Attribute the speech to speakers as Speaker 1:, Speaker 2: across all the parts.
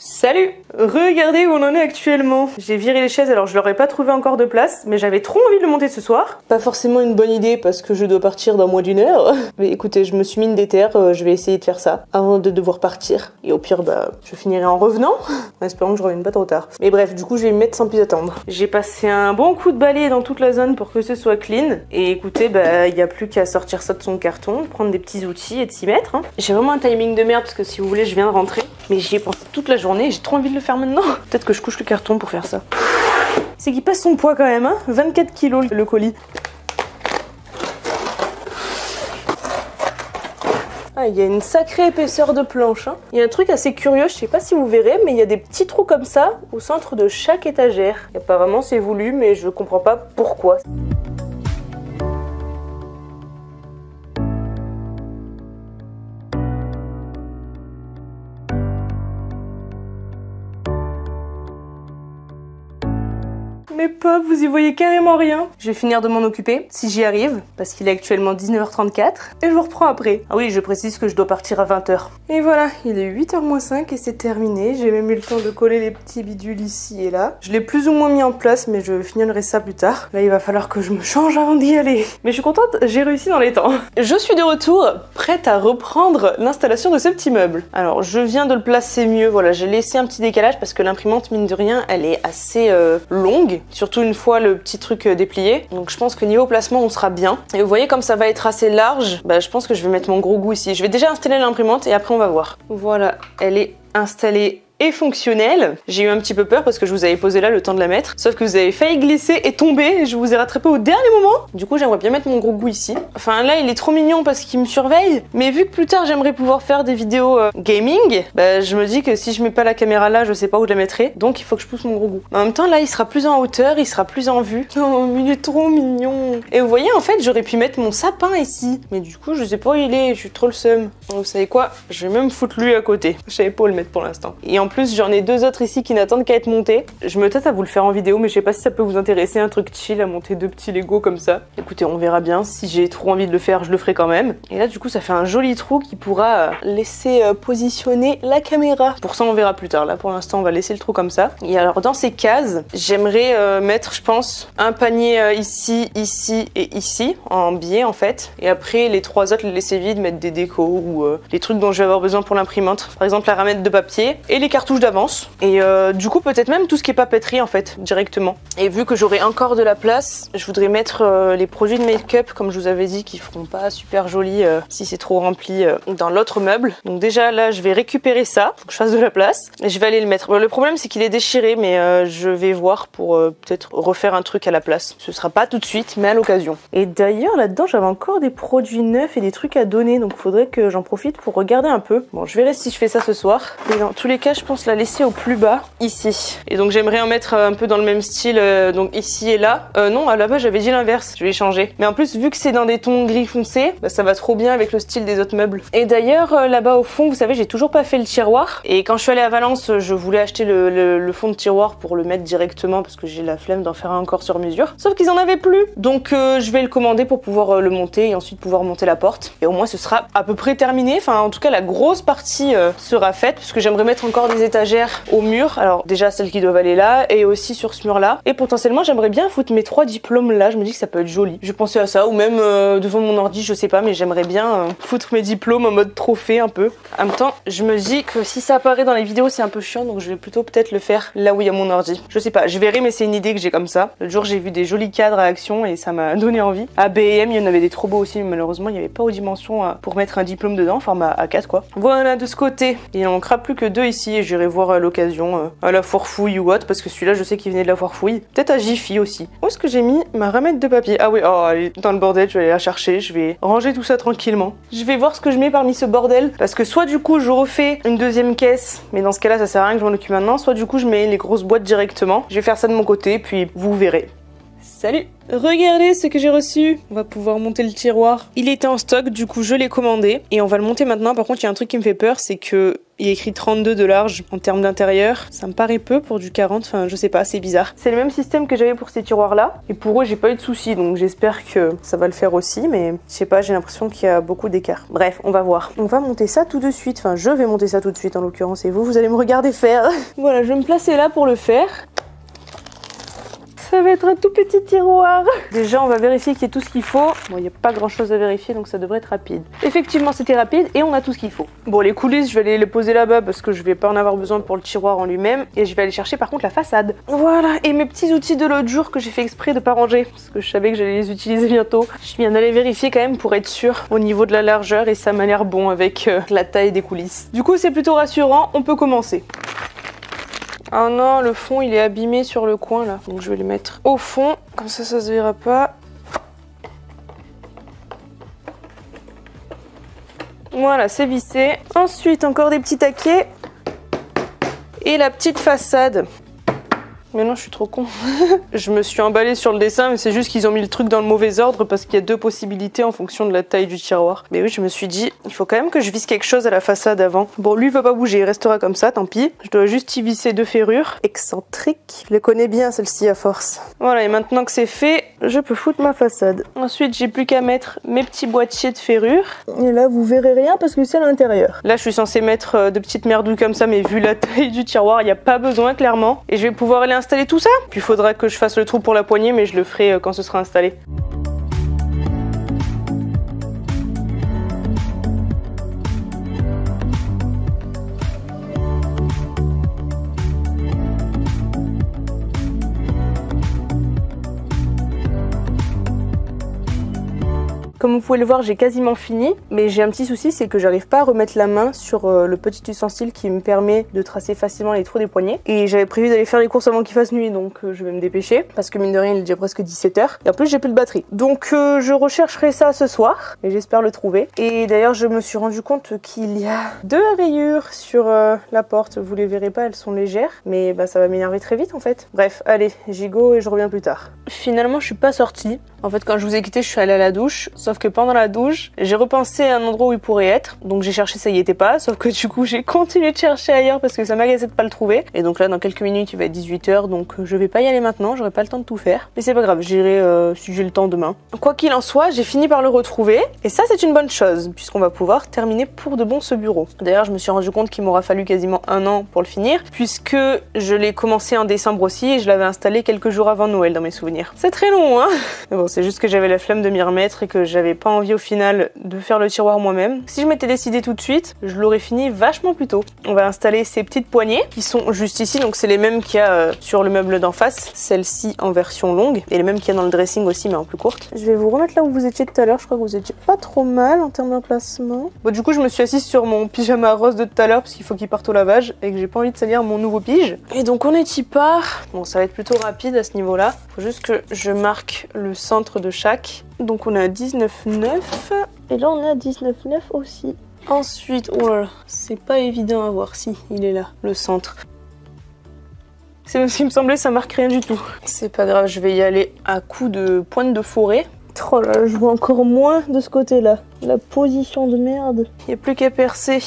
Speaker 1: Salut! Regardez où on en est actuellement. J'ai viré les chaises, alors je leur ai pas trouvé encore de place, mais j'avais trop envie de le monter ce soir. Pas forcément une bonne idée parce que je dois partir dans moins d'une heure. Mais écoutez, je me suis mis une déterre, je vais essayer de faire ça avant de devoir partir. Et au pire, je finirai en revenant, en espérant que je revienne pas trop tard. Mais bref, du coup, je vais me mettre sans plus attendre. J'ai passé un bon coup de balai dans toute la zone pour que ce soit clean. Et écoutez, il n'y a plus qu'à sortir ça de son carton, prendre des petits outils et de s'y mettre. J'ai vraiment un timing de merde parce que si vous voulez, je viens de rentrer. Mais j'y ai pensé toute la journée, j'ai trop envie de le faire maintenant. Peut-être que je couche le carton pour faire ça. C'est qu'il pèse son poids quand même, hein. 24 kilos le colis. Ah, il y a une sacrée épaisseur de planche, hein. Il y a un truc assez curieux, je sais pas si vous verrez, mais il y a des petits trous comme ça au centre de chaque étagère. Et apparemment c'est voulu, mais je comprends pas pourquoi. Mais pas, vous y voyez carrément rien. Je vais finir de m'en occuper, si j'y arrive, parce qu'il est actuellement 19h34, et je vous reprends après. Ah oui, je précise que je dois partir à 20h. Et voilà, il est 8h-5 et c'est terminé. J'ai même eu le temps de coller les petits bidules ici et là. Je l'ai plus ou moins mis en place, mais je finirai ça plus tard. Là, il va falloir que je me change avant d'y aller. Mais je suis contente, j'ai réussi dans les temps. Je suis de retour, prête à reprendre l'installation de ce petit meuble. Alors, je viens de le placer mieux, voilà, j'ai laissé un petit décalage parce que l'imprimante, mine de rien, elle est assez longue. Surtout une fois le petit truc déplié. Donc je pense que niveau placement on sera bien. Et vous voyez comme ça va être assez large, je pense que je vais mettre mon gros goût ici. Je vais déjà installer l'imprimante et après on va voir. Voilà, elle est installée et fonctionnelle. J'ai eu un petit peu peur parce que je vous avais posé là le temps de la mettre. Sauf que vous avez failli glisser et tomber et je vous ai rattrapé au dernier moment. Du coup, j'aimerais bien mettre mon gros goût ici. Enfin là, il est trop mignon parce qu'il me surveille. Mais vu que plus tard, j'aimerais pouvoir faire des vidéos gaming, je me dis que si je mets pas la caméra là, je sais pas où je la mettrai. Donc il faut que je pousse mon gros goût. En même temps, là, il sera plus en hauteur, il sera plus en vue. Oh, mais il est trop mignon. Et vous voyez, en fait, j'aurais pu mettre mon sapin ici. Mais du coup, je sais pas où il est. Je suis trop le seum. Donc, vous savez quoi? Je vais même foutre lui à côté. Je savais pas où le mettre pour l'instant. Et en plus, j'en ai deux autres ici qui n'attendent qu'à être montés. Je me tâte à vous le faire en vidéo, mais je sais pas si ça peut vous intéresser, un truc chill à monter deux petits Lego comme ça. Écoutez, on verra bien. Si j'ai trop envie de le faire, je le ferai quand même. Et là, du coup, ça fait un joli trou qui pourra laisser positionner la caméra. Pour ça, on verra plus tard. Là, pour l'instant, on va laisser le trou comme ça. Et alors, dans ces cases, j'aimerais mettre, je pense, un panier ici, ici et ici, en biais en fait. Et après, les trois autres, les laisser vides, mettre des décos ou les trucs dont je vais avoir besoin pour l'imprimante. Par exemple, la ramette de papier et les cartouches d'avance. Et du coup peut-être même tout ce qui est papeterie en fait directement. Et vu que j'aurai encore de la place, je voudrais mettre les produits de make-up comme je vous avais dit qui feront pas super joli si c'est trop rempli dans l'autre meuble. Donc déjà là je vais récupérer ça, faut que je fasse de la place et je vais aller le mettre. Le problème c'est qu'il est déchiré mais je vais voir pour peut-être refaire un truc à la place. Ce sera pas tout de suite mais à l'occasion. Et d'ailleurs là-dedans j'avais encore des produits neufs et des trucs à donner donc faudrait que j'en profite pour regarder un peu. Bon je verrai si je fais ça ce soir. Et dans tous les cas je pense la laisser au plus bas ici. Et donc j'aimerais en mettre un peu dans le même style donc ici et là. Non, à là-bas j'avais dit l'inverse, je vais changer. Mais en plus vu que c'est dans des tons gris foncés, ça va trop bien avec le style des autres meubles. Et d'ailleurs là-bas au fond, vous savez, j'ai toujours pas fait le tiroir. Et quand je suis allée à Valence, je voulais acheter le fond de tiroir pour le mettre directement parce que j'ai la flemme d'en faire un encore sur mesure. Sauf qu'ils en avaient plus. Donc je vais le commander pour pouvoir le monter et ensuite pouvoir monter la porte. Et au moins ce sera à peu près terminé. Enfin en tout cas la grosse partie sera faite parce que j'aimerais mettre encore des étagères au mur. Alors déjà celles qui doivent aller là et aussi sur ce mur là. Et potentiellement j'aimerais bien foutre mes 3 diplômes là, je me dis que ça peut être joli. Je pensais à ça ou même devant mon ordi, je sais pas, mais j'aimerais bien foutre mes diplômes en mode trophée un peu. En même temps je me dis que si ça apparaît dans les vidéos c'est un peu chiant donc je vais plutôt peut-être le faire là où il y a mon ordi. Je sais pas, je verrai mais c'est une idée que j'ai comme ça. L'autre jour j'ai vu des jolis cadres à action et ça m'a donné envie. À B&M il y en avait des trop beaux aussi mais malheureusement il n'y avait pas aux dimensions pour mettre un diplôme dedans, format A4 quoi. Voilà de ce côté. Il en manquera plus que 2 ici et j'irai voir à l'occasion à la foire fouille ou autre parce que celui-là je sais qu'il venait de la foire fouille. Peut-être à Jiffy aussi. Où est-ce que j'ai mis ma ramette de papier? Ah oui, oh elle est dans le bordel, je vais aller la chercher, je vais ranger tout ça tranquillement. Je vais voir ce que je mets parmi ce bordel parce que soit du coup je refais une deuxième caisse mais dans ce cas là ça sert à rien que je m'en occupe maintenant, soit du coup je mets les grosses boîtes directement. Je vais faire ça de mon côté puis vous verrez. Salut! Regardez ce que j'ai reçu. On va pouvoir monter le tiroir. Il était en stock, du coup je l'ai commandé. Et on va le monter maintenant. Par contre, il y a un truc qui me fait peur, c'est que il est écrit 32 de large en termes d'intérieur. Ça me paraît peu pour du 40, enfin je sais pas, c'est bizarre. C'est le même système que j'avais pour ces tiroirs là. Et pour eux, j'ai pas eu de soucis, donc j'espère que ça va le faire aussi. Mais je sais pas, j'ai l'impression qu'il y a beaucoup d'écart. Bref, on va voir. On va monter ça tout de suite. Enfin, je vais monter ça tout de suite en l'occurrence. Et vous allez me regarder faire. Voilà, je vais me placer là pour le faire. Ça va être un tout petit tiroir. Déjà, on va vérifier qu'il y ait tout ce qu'il faut. Bon, il n'y a pas grand chose à vérifier, donc ça devrait être rapide. Effectivement, c'était rapide et on a tout ce qu'il faut. Bon, les coulisses, je vais aller les poser là-bas parce que je vais pas en avoir besoin pour le tiroir en lui-même. Et je vais aller chercher par contre la façade. Voilà, et mes petits outils de l'autre jour que j'ai fait exprès de pas ranger parce que je savais que j'allais les utiliser bientôt. Je viens d'aller vérifier quand même pour être sûre au niveau de la largeur et ça m'a l'air bon avec la taille des coulisses. Du coup, c'est plutôt rassurant, on peut commencer. Ah non, le fond il est abîmé sur le coin là. Donc je vais les mettre au fond, comme ça ça se verra pas. Voilà, c'est vissé. Ensuite, encore des petits taquets. Et la petite façade. Mais non, je suis trop con. Je me suis emballée sur le dessin, mais c'est juste qu'ils ont mis le truc dans le mauvais ordre parce qu'il y a deux possibilités en fonction de la taille du tiroir. Mais oui, je me suis dit, il faut quand même que je visse quelque chose à la façade avant. Bon, lui, il va pas bouger, il restera comme ça, tant pis. Je dois juste y visser deux ferrures. Excentrique. Je les connais bien, celle-ci, à force. Voilà, et maintenant que c'est fait, je peux foutre ma façade. Ensuite, j'ai plus qu'à mettre mes petits boîtiers de ferrures. Et là, vous verrez rien parce que c'est à l'intérieur. Là, je suis censée mettre de petites merdouilles comme ça, mais vu la taille du tiroir, il n'y a pas besoin, clairement. Et je vais pouvoir aller installer tout ça. Puis il faudra que je fasse le trou pour la poignée, mais je le ferai quand ce sera installé. Comme vous pouvez le voir, j'ai quasiment fini, mais j'ai un petit souci, c'est que j'arrive pas à remettre la main sur le petit ustensile qui me permet de tracer facilement les trous des poignets. Et j'avais prévu d'aller faire les courses avant qu'il fasse nuit, donc je vais me dépêcher, parce que mine de rien, il est déjà presque 17 h. Et en plus, j'ai plus de batterie. Donc je rechercherai ça ce soir, et j'espère le trouver. Et d'ailleurs, je me suis rendu compte qu'il y a deux rayures sur la porte. Vous les verrez pas, elles sont légères, mais bah, ça va m'énerver très vite en fait. Bref, allez, j'y go et je reviens plus tard. Finalement, je suis pas sortie. En fait, quand je vous ai quitté, je suis allée à la douche. Sauf que pendant la douche, j'ai repensé à un endroit où il pourrait être. Donc j'ai cherché, ça y était pas. Sauf que du coup, j'ai continué de chercher ailleurs parce que ça m'agaçait de pas le trouver. Et donc là, dans quelques minutes, il va être 18 h. Donc je vais pas y aller maintenant, j'aurai pas le temps de tout faire. Mais c'est pas grave, j'irai si j'ai le temps demain. Quoi qu'il en soit, j'ai fini par le retrouver. Et ça, c'est une bonne chose, puisqu'on va pouvoir terminer pour de bon ce bureau. D'ailleurs, je me suis rendu compte qu'il m'aura fallu quasiment 1 an pour le finir, puisque je l'ai commencé en décembre aussi et je l'avais installé quelques jours avant Noël dans mes souvenirs. C'est très long, hein. Mais bon, c'est juste que j'avais la flemme de m'y remettre et que j'avais pas envie au final de faire le tiroir moi-même. Si je m'étais décidée tout de suite, je l'aurais fini vachement plus tôt. On va installer ces petites poignées qui sont juste ici, donc c'est les mêmes qu'il y a sur le meuble d'en face, celle-ci en version longue et les mêmes qu'il y a dans le dressing aussi mais en plus courte. Je vais vous remettre là où vous étiez tout à l'heure, je crois que vous étiez pas trop mal en termes d'emplacement. Bon, du coup je me suis assise sur mon pyjama rose de tout à l'heure parce qu'il faut qu'il parte au lavage et que j'ai pas envie de salir mon nouveau pige. Et donc on est y part. Bon, ça va être plutôt rapide à ce niveau-là. Faut juste que je marque le centre de chaque. Donc on est à 19,9 et là on est à 19,9 aussi. Ensuite, oh là là, c'est pas évident à voir. Si, il est là, le centre. C'est même s'il me semblait ça marque rien du tout. C'est pas grave, je vais y aller à coup de pointe de forêt. Oh là là, je vois encore moins de ce côté-là. La position de merde. Il n'y a plus qu'à percer.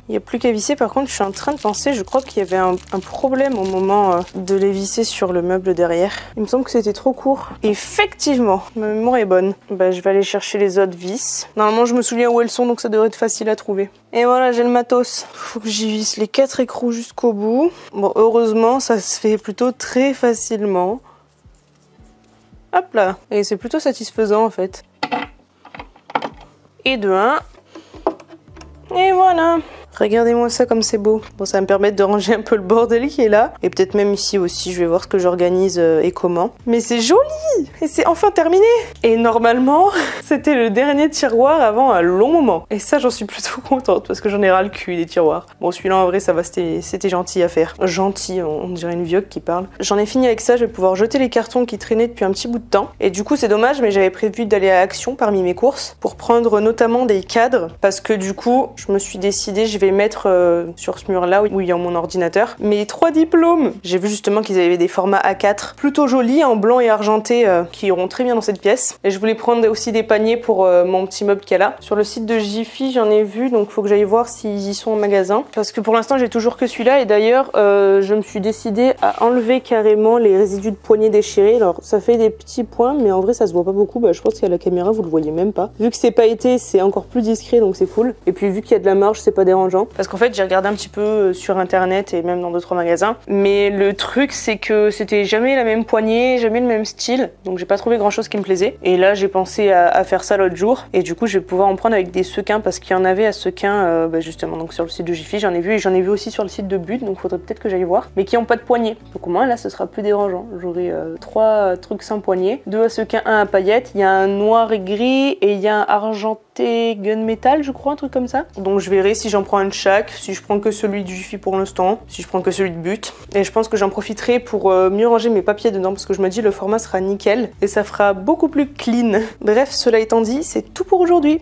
Speaker 1: Il n'y a plus qu'à visser. Par contre, je suis en train de penser, je crois qu'il y avait un problème au moment de les visser sur le meuble derrière. Il me semble que c'était trop court. Effectivement, ma mémoire est bonne. Bah, je vais aller chercher les autres vis. Normalement, je me souviens où elles sont, donc ça devrait être facile à trouver. Et voilà, j'ai le matos. Faut que j'y visse les 4 écrous jusqu'au bout. Bon, heureusement, ça se fait plutôt très facilement. Hop là. Et c'est plutôt satisfaisant, en fait. Et de 1. Et voilà. Regardez-moi ça comme c'est beau. Bon, ça va me permettre de ranger un peu le bordel qui est là. Et peut-être même ici aussi, je vais voir ce que j'organise et comment. Mais c'est joli! Et c'est enfin terminé! Et normalement, c'était le dernier tiroir avant un long moment. Et ça, j'en suis plutôt contente parce que j'en ai ras le cul des tiroirs. Bon, celui-là, en vrai, ça va, c'était gentil à faire. Gentil, on dirait une vieille qui parle. J'en ai fini avec ça, je vais pouvoir jeter les cartons qui traînaient depuis un petit bout de temps. Et du coup, c'est dommage, mais j'avais prévu d'aller à Action parmi mes courses pour prendre notamment des cadres parce que du coup, je me suis décidée, je vais mettre sur ce mur-là où il y a mon ordinateur mes 3 diplômes. J'ai vu justement qu'ils avaient des formats A4 plutôt jolis, en blanc et argenté, qui iront très bien dans cette pièce. Et je voulais prendre aussi des paniers pour mon petit meuble qu'elle a. Sur le site de Jiffy, j'en ai vu, donc faut que j'aille voir s'ils y sont en magasin. Parce que pour l'instant, j'ai toujours que celui-là. Et d'ailleurs, je me suis décidée à enlever carrément les résidus de poignets déchirés. Alors, ça fait des petits points, mais en vrai, ça se voit pas beaucoup. Bah, je pense qu'à la caméra, vous le voyez même pas. Vu que c'est pas été, c'est encore plus discret, donc c'est cool. Et puis, vu qu'il y a de la marge, c'est pas dérangeant. Parce qu'en fait, j'ai regardé un petit peu sur internet et même dans d'autres magasins. Mais le truc, c'est que c'était jamais la même poignée, jamais le même style. Donc, j'ai pas trouvé grand chose qui me plaisait. Et là, j'ai pensé à faire ça l'autre jour. Et du coup, je vais pouvoir en prendre avec des sequins parce qu'il y en avait à sequins, justement, donc sur le site de Jiffy, j'en ai vu. Et j'en ai vu aussi sur le site de But, donc faudrait peut-être que j'aille voir. Mais qui ont pas de poignée. Donc, au moins, là, ce sera plus dérangeant. J'aurai 3 trucs sans poignée. 2 à sequins, 1 à paillettes. Il y a un noir et gris et il y a un argenté gunmetal, je crois, un truc comme ça. Donc, je verrai si j'en prends un de chaque, si je prends que celui du Jiffy pour l'instant, si je prends que celui de But. Et je pense que j'en profiterai pour mieux ranger mes papiers dedans parce que je me dis le format sera nickel et ça fera beaucoup plus clean. Bref, cela étant dit, c'est tout pour aujourd'hui.